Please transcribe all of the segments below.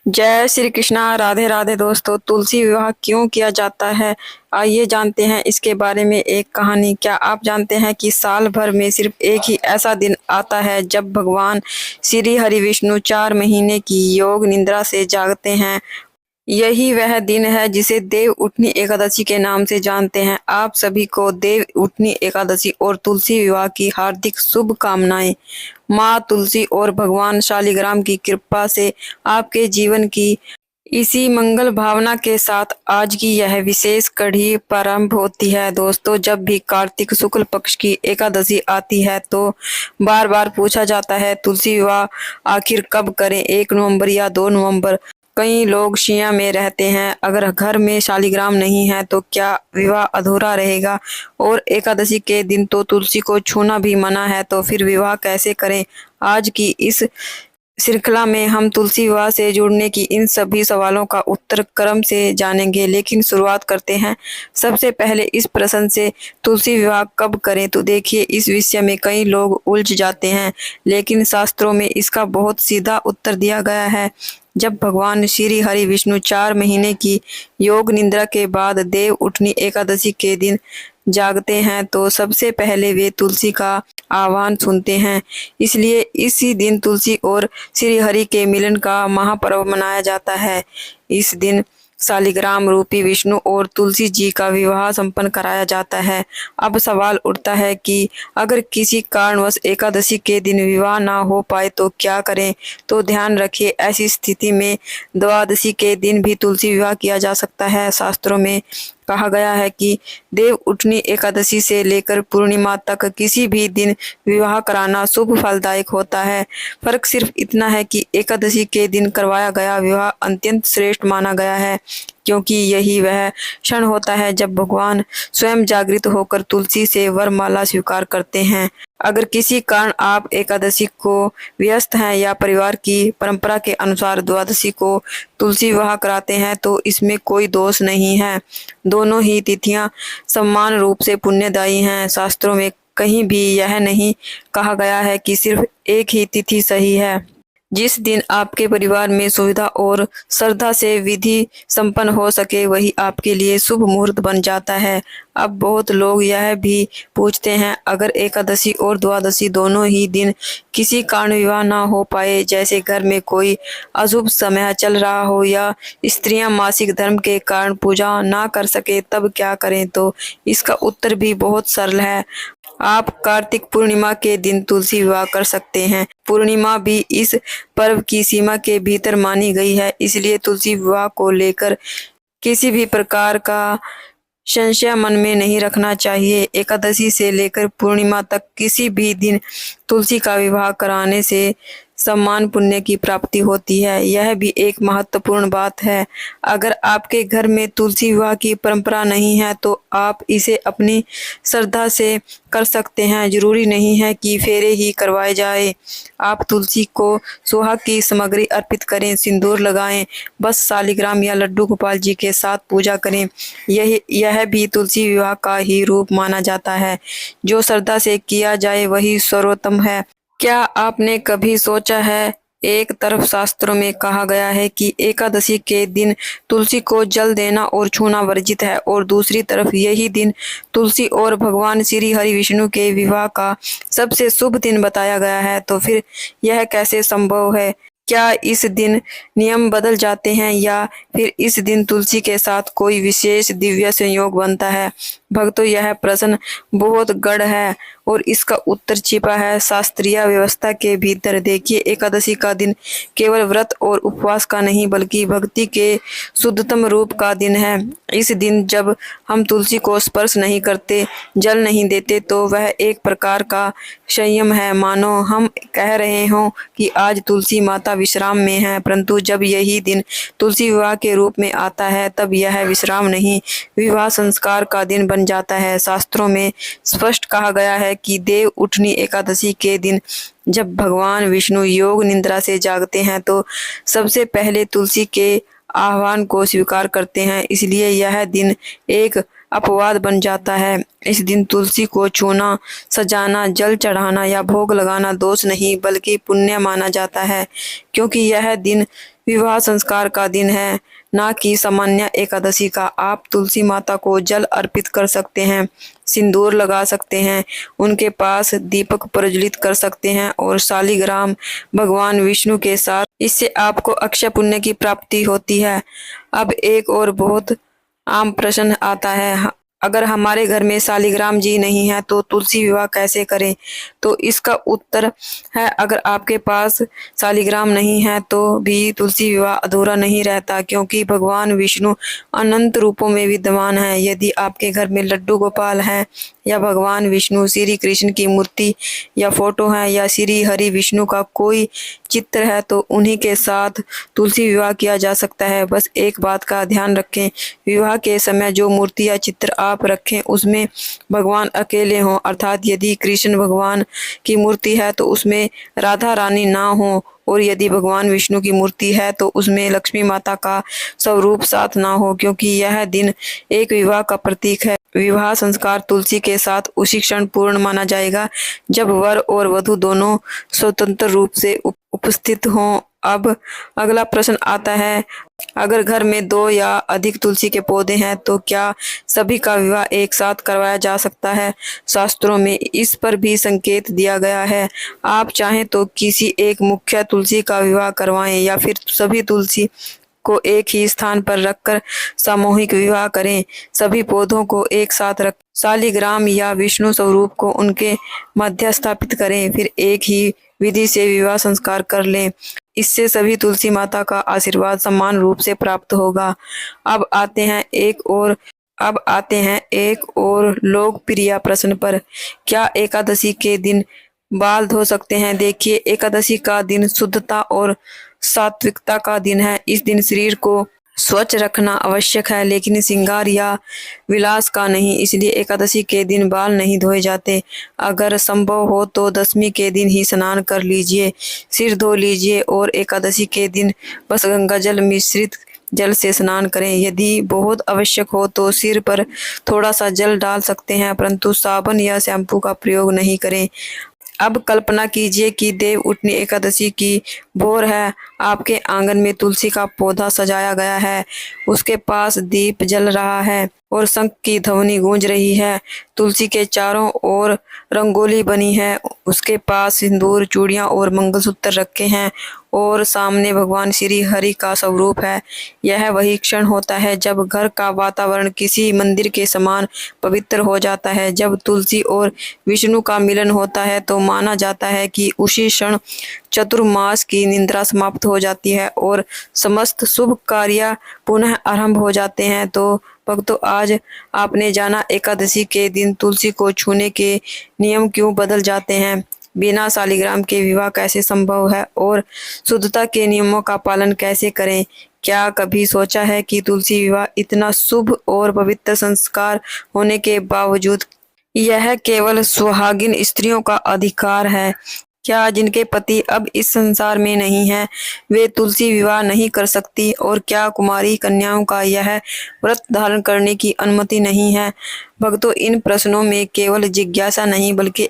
जय श्री कृष्णा। राधे राधे दोस्तों। तुलसी विवाह क्यों किया जाता है, आइए जानते हैं इसके बारे में एक कहानी। क्या आप जानते हैं कि साल भर में सिर्फ एक ही ऐसा दिन आता है जब भगवान श्री हरि विष्णु 4 महीने की योग निद्रा से जागते हैं। यही वह दिन है जिसे देव उठनी एकादशी के नाम से जानते हैं। आप सभी को देव उठनी एकादशी और तुलसी विवाह की हार्दिक शुभकामनाएं। माँ तुलसी और भगवान शालिग्राम की कृपा से आपके जीवन की इसी मंगल भावना के साथ आज की यह विशेष कड़ी प्रारंभ होती है। दोस्तों, जब भी कार्तिक शुक्ल पक्ष की एकादशी आती है तो बार बार पूछा जाता है तुलसी विवाह आखिर कब करें, 1 नवंबर या 2 नवंबर। कई लोग शिया में रहते हैं, अगर घर में शालिग्राम नहीं है तो क्या विवाह अधूरा रहेगा। और एकादशी के दिन तो तुलसी को छूना भी मना है, तो फिर विवाह कैसे करें। आज की इस श्रृंखला में हम तुलसी विवाह से जुड़ने की इन सभी सवालों का उत्तर क्रम से जानेंगे, लेकिन शुरुआत करते हैं सबसे पहले इस प्रश्न से, तुलसी विवाह कब करें। तो देखिए, इस विषय में कई लोग उलझ जाते हैं, लेकिन शास्त्रों में इसका बहुत सीधा उत्तर दिया गया है। जब भगवान श्री हरि विष्णु 4 महीने की योग निद्रा के बाद देव उठनी एकादशी के दिन जागते हैं तो सबसे पहले वे तुलसी का आह्वान सुनते हैं। इसलिए इसी दिन तुलसी और श्री हरि के मिलन का महापर्व मनाया जाता है। इस दिन शालिग्राम रूपी विष्णु और तुलसी जी का विवाह संपन्न कराया जाता है। अब सवाल उठता है कि अगर किसी कारणवश एकादशी के दिन विवाह ना हो पाए तो क्या करें। तो ध्यान रखिए, ऐसी स्थिति में द्वादशी के दिन भी तुलसी विवाह किया जा सकता है। शास्त्रों में कहा गया है कि देव उठनी एकादशी से लेकर पूर्णिमा तक किसी भी दिन विवाह कराना शुभ फलदायक होता है। फर्क सिर्फ इतना है कि एकादशी के दिन करवाया गया विवाह अत्यंत श्रेष्ठ माना गया है, क्योंकि यही वह क्षण होता है जब भगवान स्वयं जागृत होकर तुलसी से वरमाला स्वीकार करते हैं। अगर किसी कारण आप एकादशी को व्यस्त हैं या परिवार की परंपरा के अनुसार द्वादशी को तुलसी विवाह कराते हैं तो इसमें कोई दोष नहीं है। दोनों ही तिथियां समान रूप से पुण्यदायी हैं। शास्त्रों में कहीं भी यह नहीं कहा गया है कि सिर्फ एक ही तिथि सही है। जिस दिन आपके परिवार में सुविधा और श्रद्धा से विधि संपन्न हो सके वही आपके लिए शुभ मुहूर्त बन जाता है। अब बहुत लोग यह भी पूछते हैं, अगर एकादशी और द्वादशी दोनों ही दिन किसी कारण विवाह ना हो पाए, जैसे घर में कोई अशुभ समय चल रहा हो या स्त्रियां मासिक धर्म के कारण पूजा ना कर सके, तब क्या करें। तो इसका उत्तर भी बहुत सरल है। आप कार्तिक पूर्णिमा के दिन तुलसी विवाह कर सकते हैं। पूर्णिमा भी इस पर्व की सीमा के भीतर मानी गई है, इसलिए तुलसी विवाह को लेकर किसी भी प्रकार का संशय मन में नहीं रखना चाहिए। एकादशी से लेकर पूर्णिमा तक किसी भी दिन तुलसी का विवाह कराने से सम्मान पुण्य की प्राप्ति होती है। यह भी एक महत्वपूर्ण बात है। अगर आपके घर में तुलसी विवाह की परंपरा नहीं है तो आप इसे अपनी श्रद्धा से कर सकते हैं। जरूरी नहीं है कि फेरे ही करवाए जाए। आप तुलसी को सुहाग की सामग्री अर्पित करें, सिंदूर लगाएं, बस शालिग्राम या लड्डू गोपाल जी के साथ पूजा करें। यह भी तुलसी विवाह का ही रूप माना जाता है। जो श्रद्धा से किया जाए वही सर्वोत्तम है। क्या आपने कभी सोचा है, एक तरफ शास्त्रों में कहा गया है कि एकादशी के दिन तुलसी को जल देना और छूना वर्जित है, और दूसरी तरफ यही दिन तुलसी और भगवान श्री हरि विष्णु के विवाह का सबसे शुभ दिन बताया गया है। तो फिर यह कैसे संभव है। क्या इस दिन नियम बदल जाते हैं या फिर इस दिन तुलसी के साथ कोई विशेष दिव्य संयोग बनता है। भक्तों, यह प्रश्न बहुत गढ़ है और इसका उत्तर छिपा है शास्त्रीय व्यवस्था के भीतर। देखिए, एकादशी का दिन केवल व्रत और उपवास का नहीं बल्कि भक्ति के शुद्धतम रूप का दिन है। इस दिन जब हम तुलसी को स्पर्श नहीं करते, जल नहीं देते, तो वह एक प्रकार का संयम है, मानो हम कह रहे हों कि आज तुलसी माता विश्राम में है। परंतु जब यही दिन तुलसी विवाह के रूप में आता है तब यह विश्राम नहीं, विवाह संस्कार का दिन बन जाता है। शास्त्रों में स्पष्ट कहा गया है कि देव उठनी एकादशी के दिन जब भगवान विष्णु योग निद्रा से जागते हैं तो सबसे पहले तुलसी के आह्वान को स्वीकार करते हैं। इसलिए यह दिन एक अपवाद बन जाता है। इस दिन तुलसी को छूना, सजाना, जल चढ़ाना या भोग लगाना दोष नहीं बल्कि पुण्य माना जाता है, क्योंकि यह दिन विवाह संस्कार का दिन है, ना कि सामान्य एकादशी का। आप तुलसी माता को जल अर्पित कर सकते हैं, सिंदूर लगा सकते हैं, उनके पास दीपक प्रज्वलित कर सकते हैं और शालिग्राम भगवान विष्णु के साथ, इससे आपको अक्षय पुण्य की प्राप्ति होती है। अब एक और बहुत आम प्रश्न आता है, अगर हमारे घर में शालिग्राम जी नहीं है तो तुलसी विवाह कैसे करें? तो इसका उत्तर है, अगर आपके पास शालिग्राम नहीं है तो भी तुलसी विवाह अधूरा नहीं रहता, क्योंकि भगवान विष्णु अनंत रूपों में विद्यमान है। यदि आपके घर में लड्डू गोपाल हैं या भगवान विष्णु श्री कृष्ण की मूर्ति या फोटो है या श्री हरि विष्णु का कोई चित्र है तो उन्हीं के साथ तुलसी विवाह किया जा सकता है। बस एक बात का ध्यान रखें, विवाह के समय जो मूर्ति या चित्र आप रखें उसमें भगवान अकेले हों, अर्थात यदि कृष्ण भगवान की मूर्ति है तो उसमें राधा रानी ना हो, और यदि भगवान विष्णु की मूर्ति है तो उसमें लक्ष्मी माता का स्वरूप साथ ना हो, क्योंकि यह दिन एक विवाह का प्रतीक है। विवाह संस्कार तुलसी के साथ उसी क्षण पूर्ण माना जाएगा जब वर और वधू दोनों स्वतंत्र रूप से उपस्थित हों। अब अगला प्रश्न आता है, अगर घर में 2 या अधिक तुलसी के पौधे हैं तो क्या सभी का विवाह एक साथ करवाया जा सकता है? शास्त्रों में इस पर भी संकेत दिया गया है। आप चाहें तो किसी एक मुख्य तुलसी का विवाह करवाएं या फिर सभी तुलसी को एक ही स्थान पर रखकर सामूहिक विवाह करें। सभी पौधों को एक साथ रख शालिग्राम या विष्णु स्वरूप को उनके मध्य स्थापित करें, फिर एक ही विधि से विवाह संस्कार कर लें। इससे सभी तुलसी माता का आशीर्वाद समान रूप से प्राप्त होगा। अब आते हैं एक और लोकप्रिय प्रश्न पर, क्या एकादशी के दिन बाल धो सकते हैं? देखिए, एकादशी का दिन शुद्धता और सात्विकता का दिन है। इस दिन शरीर को स्वच्छ रखना आवश्यक है, लेकिन श्रृंगार या विलास का नहीं। इसलिए एकादशी के दिन बाल नहीं धोए जाते। अगर संभव हो तो दशमी के दिन ही स्नान कर लीजिए, सिर धो लीजिए और एकादशी के दिन बस गंगा जल मिश्रित जल से स्नान करें। यदि बहुत आवश्यक हो तो सिर पर थोड़ा सा जल डाल सकते हैं, परंतु साबुन या शैम्पू का प्रयोग नहीं करें। अब कल्पना कीजिए कि देव उठनी एकादशी की भोर है, आपके आंगन में तुलसी का पौधा सजाया गया है, उसके पास दीप जल रहा है और शंख की ध्वनि गूंज रही है। तुलसी के चारों ओर रंगोली बनी है, उसके पास सिंदूर, चूड़ियां और मंगलसूत्र रखे हैं और सामने भगवान श्री हरि का स्वरूप है। यह वही क्षण होता है जब घर का वातावरण किसी मंदिर के समान पवित्र हो जाता है। जब तुलसी और विष्णु का मिलन होता है तो माना जाता है कि उसी क्षण चतुर्मास की निद्रा समाप्त हो जाती है और समस्त शुभ कार्य पुनः आरंभ हो जाते हैं। तो भक्तों, आज आपने जाना एकादशी के दिन तुलसी को छूने के नियम क्यों बदल जाते हैं, बिना शालिग्राम के विवाह कैसे संभव है और शुद्धता के नियमों का पालन कैसे करें। क्या कभी सोचा है कि तुलसी विवाह इतना शुभ और पवित्र संस्कार होने के बावजूद यह केवल सुहागिन स्त्रियों का अधिकार है? क्या जिनके पति अब इस संसार में नहीं है वे तुलसी विवाह नहीं कर सकती, और क्या कुमारी कन्याओं का यह व्रत धारण करने की अनुमति नहीं है? भक्तों, इन प्रश्नों में केवल जिज्ञासा नहीं बल्कि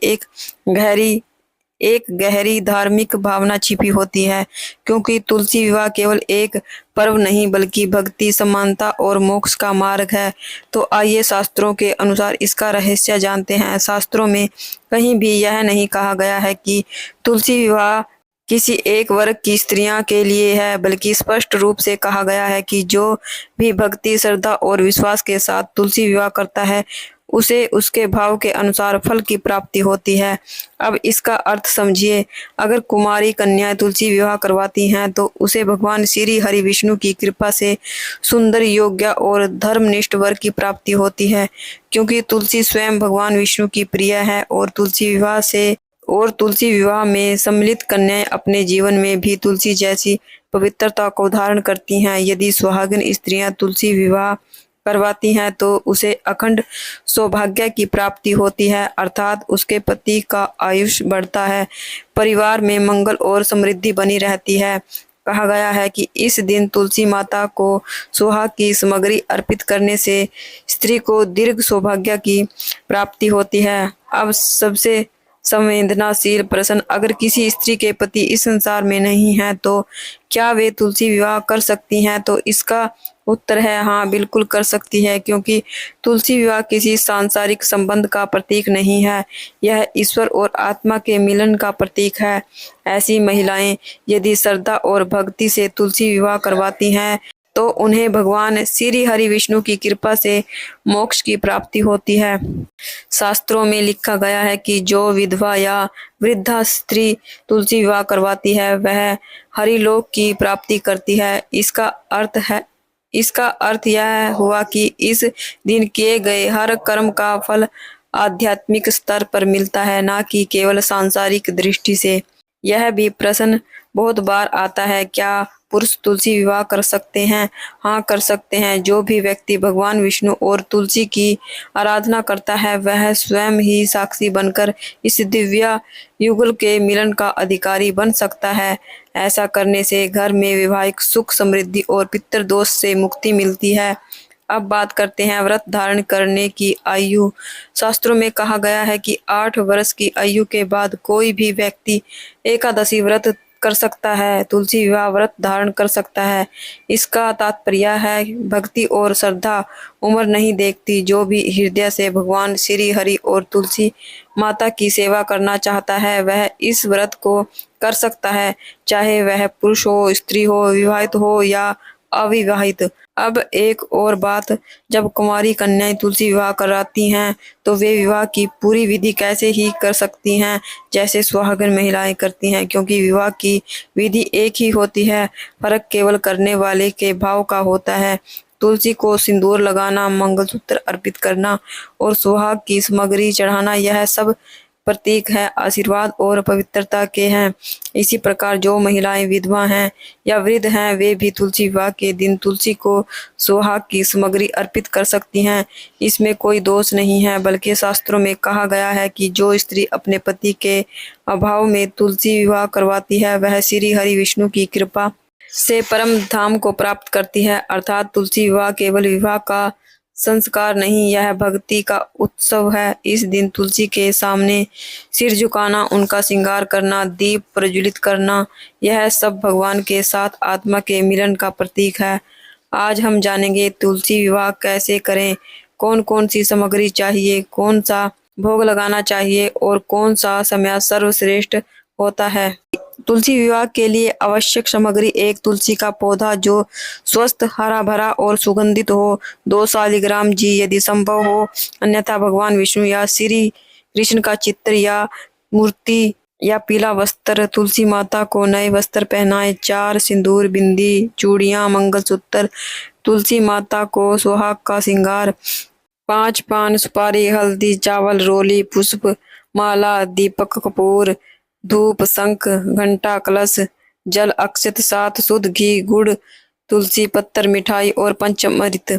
एक गहरी धार्मिक भावना छिपी होती है, क्योंकि तुलसी विवाह केवल एक पर्व नहीं बल्कि भक्ति, समानता और मोक्ष का मार्ग है। तो आइए शास्त्रों के अनुसार इसका रहस्य जानते हैं। शास्त्रों में कहीं भी यह नहीं कहा गया है कि तुलसी विवाह किसी एक वर्ग की स्त्रियां के लिए है, बल्कि स्पष्ट रूप से कहा गया है कि जो भी भक्ति, श्रद्धा और विश्वास के साथ तुलसी विवाह करता है उसे उसके भाव के अनुसार फल की प्राप्ति होती है। अब इसका अर्थ समझिए, अगर कुमारी कन्याएं तुलसी विवाह करवाती हैं तो उसे भगवान श्री हरि विष्णु की कृपा से सुंदर, योग्य और धर्मनिष्ठ वर की प्राप्ति होती है, क्योंकि तुलसी स्वयं भगवान विष्णु की प्रिय है। और तुलसी विवाह में सम्मिलित कन्याएं अपने जीवन में भी तुलसी जैसी पवित्रता को धारण करती हैं। यदि सुहागिन स्त्रियां तुलसी विवाह करवाती हैं तो उसे अखंड सौभाग्य की प्राप्ति होती है, अर्थात उसके पति का आयुष बढ़ता है, परिवार में मंगल और समृद्धि बनी रहती है। कहा गया है कि इस दिन तुलसी माता को सुहाग की सामग्री अर्पित करने से स्त्री को दीर्घ सौभाग्य की प्राप्ति होती है। अब सबसे संवेदनाशील प्रश्न, अगर किसी स्त्री के पति इस संसार में नहीं है तो क्या वे तुलसी विवाह कर सकती हैं? तो इसका उत्तर है हाँ, बिल्कुल कर सकती है, क्योंकि तुलसी विवाह किसी सांसारिक संबंध का प्रतीक नहीं है, यह ईश्वर और आत्मा के मिलन का प्रतीक है। ऐसी महिलाएं यदि श्रद्धा और भक्ति से तुलसी विवाह करवाती हैं तो उन्हें भगवान श्री हरि विष्णु की कृपा से मोक्ष की प्राप्ति होती है। शास्त्रों में लिखा गया है कि जो विधवा या वृद्धा स्त्री तुलसी विवाह करवाती है वह हरिलोक की प्राप्ति करती है। इसका अर्थ यह हुआ कि इस दिन किए गए हर कर्म का फल आध्यात्मिक स्तर पर मिलता है, ना कि केवल सांसारिक दृष्टि से। यह भी प्रश्न बहुत बार आता है, क्या पुरुष तुलसी विवाह कर सकते हैं? हाँ, कर सकते हैं। जो भी व्यक्ति भगवान विष्णु और तुलसी की आराधना करता है वह स्वयं ही साक्षी बनकर इस दिव्य युगल के मिलन का अधिकारी बन सकता है। ऐसा करने से घर में वैवाहिक सुख, समृद्धि और पितृदोष से मुक्ति मिलती है। अब बात करते हैं व्रत धारण करने की आयु। शास्त्रों में कहा गया है कि 8 वर्ष की आयु के बाद कोई भी व्यक्ति एकादशी व्रत कर सकता है, तुलसी विवाह व्रत धारण कर सकता है। इसका तात्पर्य है भक्ति और श्रद्धा उम्र नहीं देखती। जो भी हृदय से भगवान श्री हरि और तुलसी माता की सेवा करना चाहता है वह इस व्रत को कर सकता है, चाहे वह पुरुष हो, स्त्री हो, विवाहित हो या अविवाहित। अब एक और बात, जब कुंवारी कन्याएं तुलसी विवाह कराती हैं तो वे विवाह की पूरी विधि कैसे ही कर सकती हैं जैसे सुहागन महिलाएं करती हैं, क्योंकि विवाह की विधि एक ही होती है, फर्क केवल करने वाले के भाव का होता है। तुलसी को सिंदूर लगाना, मंगलसूत्र अर्पित करना और सुहाग की सामग्री चढ़ाना, यह सब प्रतीक है आशीर्वाद और पवित्रता के हैं। इसी प्रकार जो महिलाएं विधवा हैं या वृद्ध हैं वे भी तुलसी विवाह के दिन तुलसी को सुहाग की सामग्री अर्पित कर सकती हैं। इसमें कोई दोष नहीं है, बल्कि शास्त्रों में कहा गया है कि जो स्त्री अपने पति के अभाव में तुलसी विवाह करवाती है वह श्री हरि विष्णु की कृपा से परम धाम को प्राप्त करती है। अर्थात तुलसी विवाह केवल विवाह का संस्कार नहीं, यह भक्ति का उत्सव है। इस दिन तुलसी के सामने सिर झुकाना, उनका श्रृंगार करना, दीप प्रज्वलित करना, यह सब भगवान के साथ आत्मा के मिलन का प्रतीक है। आज हम जानेंगे तुलसी विवाह कैसे करें, कौन कौन सी सामग्री चाहिए, कौन सा भोग लगाना चाहिए और कौन सा समय सर्वश्रेष्ठ होता है। तुलसी विवाह के लिए आवश्यक सामग्री: 1 तुलसी का पौधा जो स्वस्थ, हरा भरा और सुगंधित हो। 2 शालिग्राम जी यदि संभव हो, अन्यथा भगवान विष्णु या श्री कृष्ण का चित्र या मूर्ति या पीला वस्त्र। तुलसी माता को नए वस्त्र पहनाए। 4 सिंदूर, बिंदी, चूड़ियां, मंगलसूत्र। तुलसी माता को सुहाग का श्रृंगार। 5 पान, सुपारी, हल्दी, चावल, रोली, पुष्प माला, दीपक, कपूर, धूप, शंख, घंटा, कलश, जल, अक्षत, 7 शुद्ध घी, गुड़, तुलसी पत्तर, मिठाई और पंचामृत।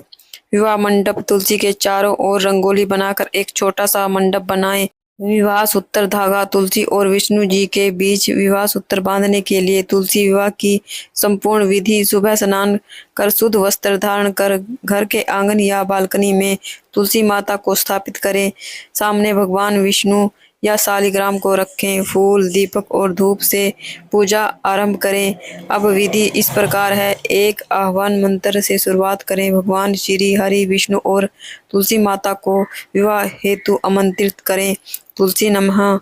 विवाह मंडप: तुलसी के चारों ओर रंगोली बनाकर एक छोटा सा मंडप बनाएं। विवाह सूत्र धागा: तुलसी और विष्णु जी के बीच विवाह सूत्र बांधने के लिए तुलसी विवाह की संपूर्ण विधि: सुबह स्नान कर शुद्ध वस्त्र धारण कर घर के आंगन या बालकनी में तुलसी माता को स्थापित करें। सामने भगवान विष्णु या शालिग्राम को रखें। फूल, दीपक और धूप से पूजा आरंभ करें। अब विधि इस प्रकार है: 1 आह्वान मंत्र से शुरुआत करें। भगवान श्री हरि विष्णु और तुलसी माता को विवाह हेतु आमंत्रित करें। तुलसी नमः,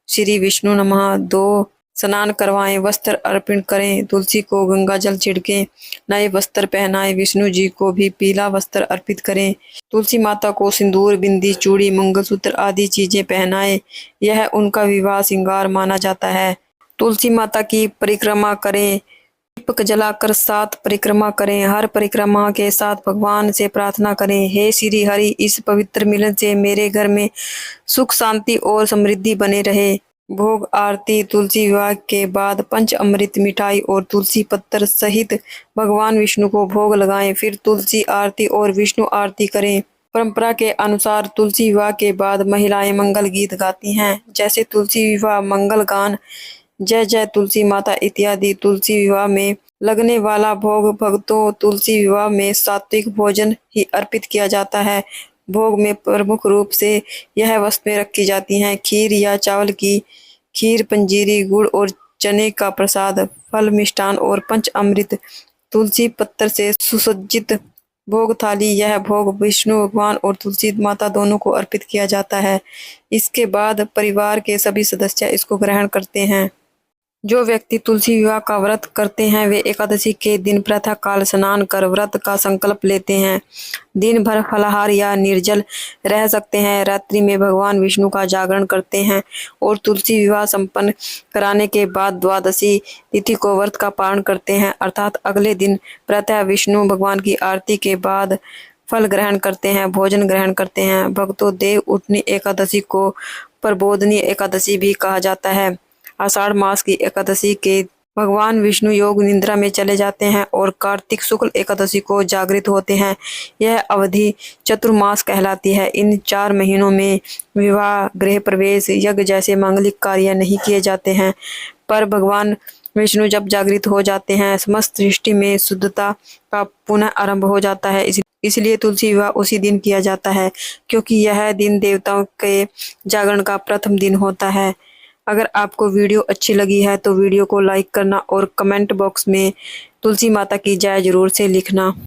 श्री विष्णु नमः। 2 स्नान करवाएं, वस्त्र अर्पण करें। तुलसी को गंगा जल छिड़कें, नए वस्त्र पहनाएं। विष्णु जी को भी पीला वस्त्र अर्पित करें। तुलसी माता को सिंदूर, बिंदी, चूड़ी, मंगलसूत्र आदि चीजें पहनाएं। यह उनका विवाह श्रृंगार माना जाता है। तुलसी माता की परिक्रमा करें। दीपक जलाकर 7 परिक्रमा करें। हर परिक्रमा के साथ भगवान से प्रार्थना करें, हे श्री हरि, इस पवित्र मिलन से मेरे घर में सुख, शांति और समृद्धि बने रहे। भोग आरती: तुलसी विवाह के बाद पंच अमृत, मिठाई और तुलसी पत्तर सहित भगवान विष्णु को भोग लगाएं। फिर तुलसी आरती और विष्णु आरती करें। परंपरा के अनुसार तुलसी विवाह के बाद महिलाएं मंगल गीत गाती हैं, जैसे तुलसी विवाह मंगल गान, जय जय तुलसी माता इत्यादि। तुलसी विवाह में लगने वाला भोग: भक्तों, तुलसी विवाह में सात्विक भोजन ही अर्पित किया जाता है। भोग में प्रमुख रूप से यह वस्तुएं रखी जाती हैं: खीर या चावल की खीर, पंजीरी, गुड़ और चने का प्रसाद, फल, मिष्टान और पंच अमृत। तुलसी पत्तर से सुसज्जित भोग थाली, यह भोग विष्णु भगवान और तुलसी माता दोनों को अर्पित किया जाता है। इसके बाद परिवार के सभी सदस्य इसको ग्रहण करते हैं। जो व्यक्ति तुलसी विवाह का व्रत करते हैं वे एकादशी के दिन प्रातः काल स्नान कर व्रत का संकल्प लेते हैं। दिन भर फलाहार या निर्जल रह सकते हैं। रात्रि में भगवान विष्णु का जागरण करते हैं और तुलसी विवाह संपन्न कराने के बाद द्वादशी तिथि को व्रत का पालन करते हैं, अर्थात अगले दिन प्रातः विष्णु भगवान की आरती के बाद फल ग्रहण करते हैं, भोजन ग्रहण करते हैं। भक्तों, देव उठनी एकादशी को प्रबोधनी एकादशी भी कहा जाता है। आषाढ़ मास की एकादशी के भगवान विष्णु योग निद्रा में चले जाते हैं और कार्तिक शुक्ल एकादशी को जागृत होते हैं। यह अवधि चतुर्मास कहलाती है। इन 4 महीनों में विवाह, गृह प्रवेश, यज्ञ जैसे मांगलिक कार्य नहीं किए जाते हैं, पर भगवान विष्णु जब जागृत हो जाते हैं समस्त सृष्टि में शुद्धता का पुनः आरंभ हो जाता है। इसलिए तुलसी विवाह उसी दिन किया जाता है, क्योंकि यह दिन देवताओं के जागरण का प्रथम दिन होता है। अगर आपको वीडियो अच्छी लगी है तो वीडियो को लाइक करना और कमेंट बॉक्स में तुलसी माता की जय जरूर से लिखना।